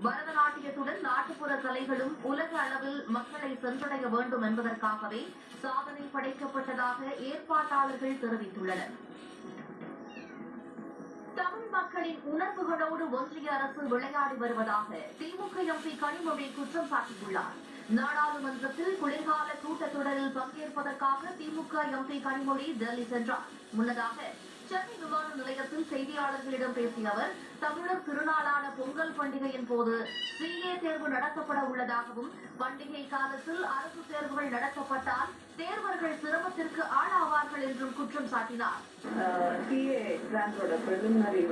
பரதநாட்டியத்துடன் நாட்டுப்புற கலைகளும் உலக அளவில் மக்களை சென்றடைய வேண்டும் என்பதற்காகவே சாதனை படைக்கப்பட்டதாக ஏற்பாட்டாளர்கள் தெரிவித்துள்ளனர். தமிழ் மக்களின் உணர்வுகளோடு ஒன்றிய அரசு விளையாடி வருவதாக திமுக எம்பி கனிமொழி குற்றம் சாட்டியுள்ளார். நாடாளுமன்றத்தில் குளிர்கால கூட்டத்தொடரில் பங்கேற்பதற்காக திமுக எம்பி கனிமொழி டெல்லி சென்றார். முன்னதாக சென்னை விமான நிலையத்தில் செய்தியாளர்களிடம் பேசிய அவர், தமிழர் திருநாளான பொங்கல் பண்டிகையின் போது சிஏ தேர்வு நடத்தப்பட உள்ளதாகவும், பண்டிகை காலத்தில் அரசு தேர்வுகள் நடத்தப்பட்டால் தேர்வர்கள் சிரமத்திற்கு ஆளாவார்கள் என்றும் குற்றம் சாட்டினார். சிஏ எக்ஸாம்ஸோட பிரிலிமினரி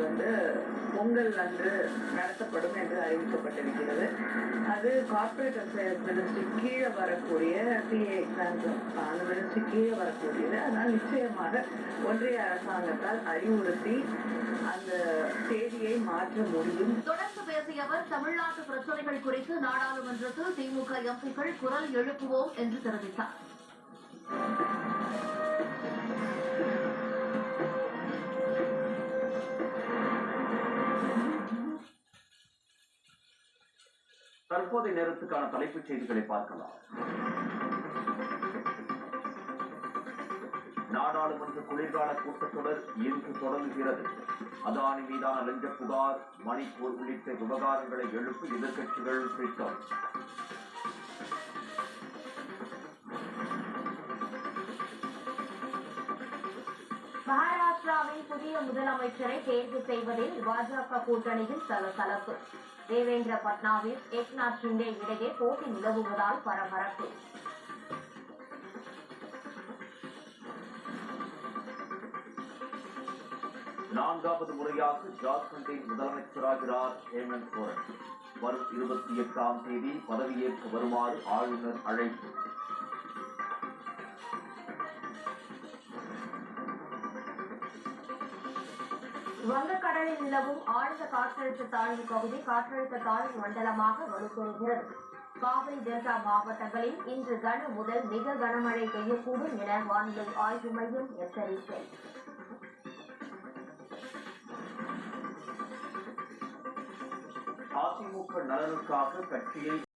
பொங்கல் அன்று நடத்தப்படும் என்று அறிவிக்கப்பட்டிருக்கிறது. அது கார்பரேட் அஃபேர்ஸ் மினிஸ்ட்ரி கீழே வரக்கூடிய சிஏ எக்ஸாம்ஸ் அந்த மினிஸ்ட்ரி கீழே வரக்கூடியது. அதனால் நிச்சயமாக ஒன்றிய அரசாங்கத்தால் அறிவுறுத்தி அந்த தேதியை மாற்ற முடியும். தொடர்ந்து பேசிய அவர், தமிழ்நாட்டு பிரச்சனைகள் குறித்து நாடாளுமன்றத்தில் திமுக எம்பிக்கள் குரல் எழுப்புவோம் என்று தெரிவித்தார். தற்போதைய நேரத்துக்கான தலைப்புச் செய்திகளை பார்க்கலாம். நாடாளுமன்ற குளிர்கால கூட்டத்தொடர் இன்று தொடங்குகிறது. அதானி மீதான லஞ்ச புகார், மணிப்பூர் உள்ளிட்ட விவகாரங்களை எழுப்ப எதிர்க்கட்சிகள் திட்டம். மகாராஷ்டிராவின் புதிய முதலமைச்சரை தேர்வு செய்வதில் பாஜக கூட்டணியில் சலசலப்பு. தேவேந்திர பட்னாவிஸ், ஏக்நாத் ஷிண்டே இடையே போட்டி நிலவுவதால் பரபரப்பு. நான்காவது முறையாக ஜார்க்கண்டின் முதலமைச்சராகிறார் ஹேமந்த் சோரன். வரும் 28ஆம் தேதி பதவியேற்க வருமாறு ஆளுநர் அழைப்பு. வங்கக்கடலில் நிலவும் ஆழ்ந்த காற்றழுத்த தாழ்வு பகுதி காற்றழுத்த தாழ்வு மண்டலமாக வலுப்பெறுகிறது. காவிரி டெல்டா மாவட்டங்களில் இன்று கன முதல் மிக கனமழை பெய்யக்கூடும் என வானிலை ஆய்வு மையம் எச்சரிக்கை. அதிமுக நலனுக்காக கட்சியை